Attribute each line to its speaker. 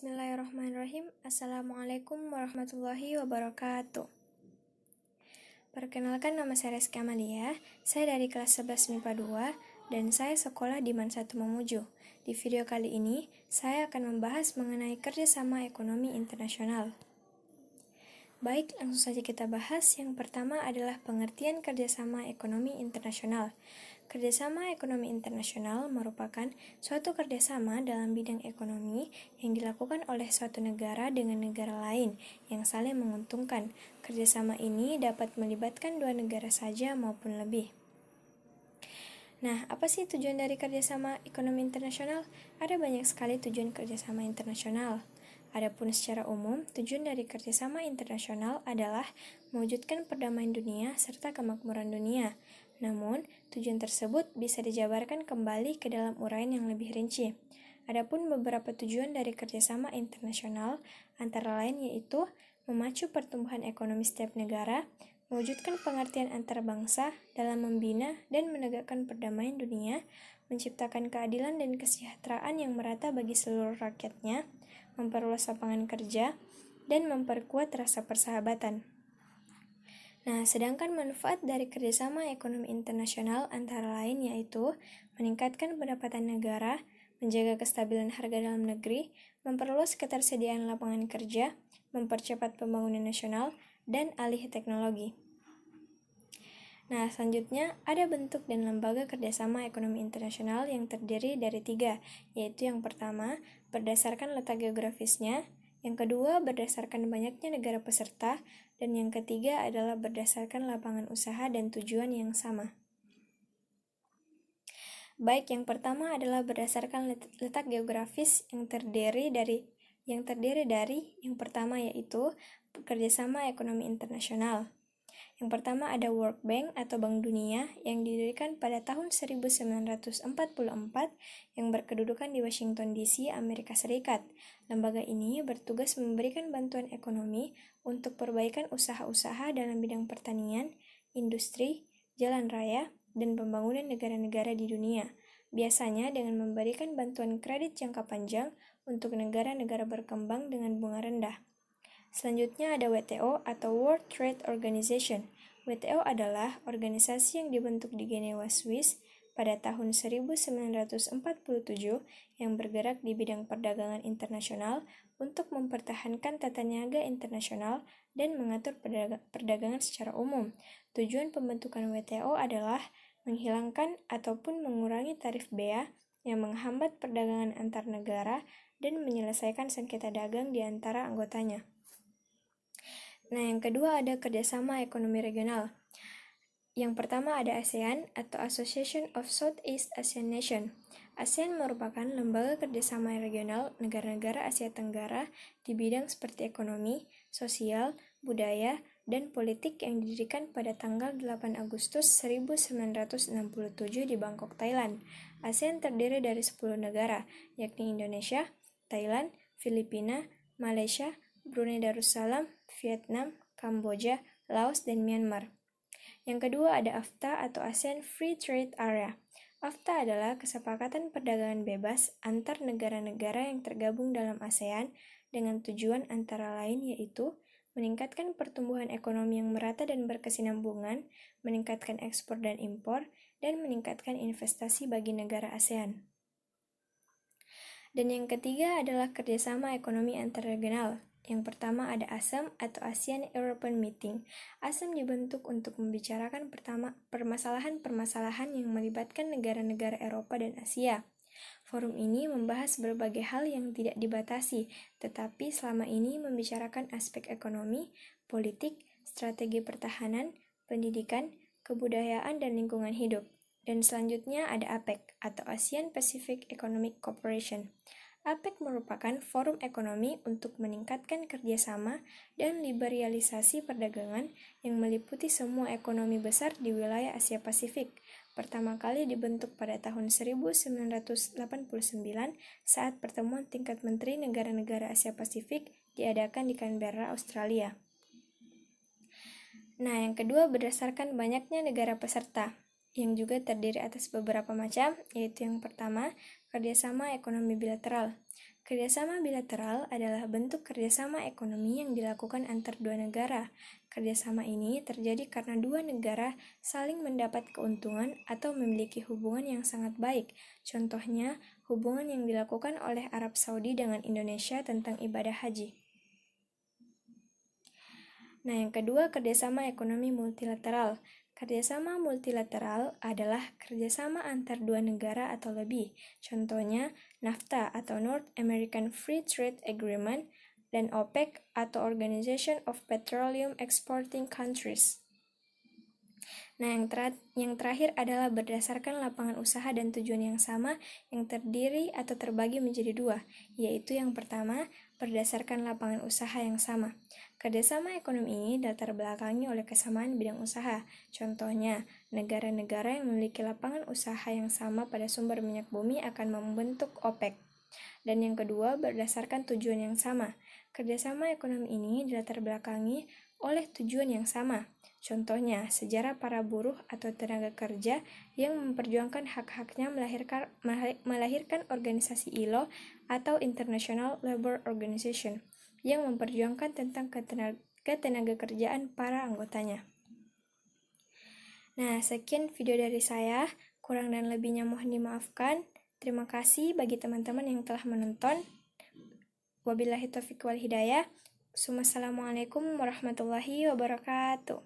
Speaker 1: Bismillahirrahmanirrahim. Assalamualaikum warahmatullahi wabarakatuh. Perkenalkan, nama saya Reski Amalia. Saya dari kelas 11 MIPA 2 dan saya sekolah di MAN 1 Mamuju. Di video kali ini, saya akan membahas mengenai kerjasama ekonomi internasional. Baik, langsung saja kita bahas. Yang pertama adalah pengertian kerjasama ekonomi internasional. Kerjasama ekonomi internasional merupakan suatu kerjasama dalam bidang ekonomi yang dilakukan oleh suatu negara dengan negara lain yang saling menguntungkan. Kerjasama ini dapat melibatkan dua negara saja maupun lebih. Nah, apa sih tujuan dari kerjasama ekonomi internasional? Ada banyak sekali tujuan kerjasama internasional. Adapun secara umum, tujuan dari kerjasama internasional adalah mewujudkan perdamaian dunia serta kemakmuran dunia. Namun, tujuan tersebut bisa dijabarkan kembali ke dalam uraian yang lebih rinci. Adapun beberapa tujuan dari kerjasama internasional antara lain yaitu memacu pertumbuhan ekonomi setiap negara, mewujudkan pengertian antar bangsa dalam membina dan menegakkan perdamaian dunia, menciptakan keadilan dan kesejahteraan yang merata bagi seluruh rakyatnya, memperluas lapangan kerja, dan memperkuat rasa persahabatan. Nah, sedangkan manfaat dari kerjasama ekonomi internasional antara lain yaitu meningkatkan pendapatan negara, menjaga kestabilan harga dalam negeri, memperluas ketersediaan lapangan kerja, mempercepat pembangunan nasional, dan alih teknologi. Nah, selanjutnya ada bentuk dan lembaga kerjasama ekonomi internasional yang terdiri dari 3, yaitu yang pertama, berdasarkan letak geografisnya, yang kedua, berdasarkan banyaknya negara peserta, dan yang ketiga adalah berdasarkan lapangan usaha dan tujuan yang sama. Baik, yang pertama adalah berdasarkan letak geografis yang terdiri dari yang pertama yaitu kerjasama ekonomi internasional. Yang pertama ada World Bank atau Bank Dunia yang didirikan pada tahun 1944 yang berkedudukan di Washington DC, Amerika Serikat. Lembaga ini bertugas memberikan bantuan ekonomi untuk perbaikan usaha-usaha dalam bidang pertanian, industri, jalan raya, dan pembangunan negara-negara di dunia. Biasanya dengan memberikan bantuan kredit jangka panjang untuk negara-negara berkembang dengan bunga rendah. Selanjutnya ada WTO atau World Trade Organization. WTO adalah organisasi yang dibentuk di Jenewa, Swiss pada tahun 1947 yang bergerak di bidang perdagangan internasional untuk mempertahankan tata niaga internasional dan mengatur perdagangan secara umum. Tujuan pembentukan WTO adalah menghilangkan ataupun mengurangi tarif bea yang menghambat perdagangan antar negara dan menyelesaikan sengketa dagang di antara anggotanya. Nah, yang kedua ada kerjasama ekonomi regional. Yang pertama ada ASEAN atau Association of Southeast Asian Nations. ASEAN merupakan lembaga kerjasama regional negara-negara Asia Tenggara di bidang seperti ekonomi, sosial, budaya, dan politik yang didirikan pada tanggal 8 Agustus 1967 di Bangkok, Thailand. ASEAN terdiri dari 10 negara, yakni Indonesia, Thailand, Filipina, Malaysia, Brunei Darussalam, Vietnam, Kamboja, Laos, dan Myanmar. Yang kedua ada AFTA atau ASEAN Free Trade Area. AFTA adalah kesepakatan perdagangan bebas antar negara-negara yang tergabung dalam ASEAN dengan tujuan antara lain yaitu meningkatkan pertumbuhan ekonomi yang merata dan berkesinambungan, meningkatkan ekspor dan impor, dan meningkatkan investasi bagi negara ASEAN. Dan yang ketiga adalah kerjasama ekonomi antarregional. Yang pertama ada ASEM atau ASEAN European Meeting. ASEM dibentuk untuk membicarakan permasalahan-permasalahan yang melibatkan negara-negara Eropa dan Asia. Forum ini membahas berbagai hal yang tidak dibatasi, tetapi selama ini membicarakan aspek ekonomi, politik, strategi pertahanan, pendidikan, kebudayaan, dan lingkungan hidup. Dan selanjutnya ada APEC atau ASEAN Pacific Economic Cooperation. APEC merupakan forum ekonomi untuk meningkatkan kerjasama dan liberalisasi perdagangan yang meliputi semua ekonomi besar di wilayah Asia Pasifik. Pertama kali dibentuk pada tahun 1989 saat pertemuan tingkat menteri negara-negara Asia Pasifik diadakan di Canberra, Australia. Nah, yang kedua berdasarkan banyaknya negara peserta, yang juga terdiri atas beberapa macam, yaitu yang pertama, kerjasama ekonomi bilateral. Kerjasama bilateral adalah bentuk kerjasama ekonomi yang dilakukan antar dua negara. Kerjasama ini terjadi karena dua negara saling mendapat keuntungan atau memiliki hubungan yang sangat baik. Contohnya, hubungan yang dilakukan oleh Arab Saudi dengan Indonesia tentang ibadah haji. Nah, yang kedua, kerjasama ekonomi multilateral. Kerjasama multilateral adalah kerjasama antar dua negara atau lebih. Contohnya, NAFTA atau North American Free Trade Agreement dan OPEC atau Organization of Petroleum Exporting Countries. Nah, yang terakhir adalah berdasarkan lapangan usaha dan tujuan yang sama yang terdiri atau terbagi menjadi dua, yaitu yang pertama, berdasarkan lapangan usaha yang sama. Kerjasama ekonomi ini latar belakangi oleh kesamaan bidang usaha. Contohnya, negara-negara yang memiliki lapangan usaha yang sama pada sumber minyak bumi akan membentuk OPEC. Dan yang kedua, berdasarkan tujuan yang sama. Kerjasama ekonomi ini dilatar belakangi oleh tujuan yang sama. Contohnya, sejarah para buruh atau tenaga kerja yang memperjuangkan hak-haknya melahirkan organisasi ILO atau International Labour Organization yang memperjuangkan tentang ketenaga kerjaan para anggotanya. Nah, sekian video dari saya. Kurang dan lebihnya mohon dimaafkan. Terima kasih bagi teman-teman yang telah menonton. Wabillahi taufiq wal hidayah. Wassalamualaikum warahmatullahi wabarakatuh.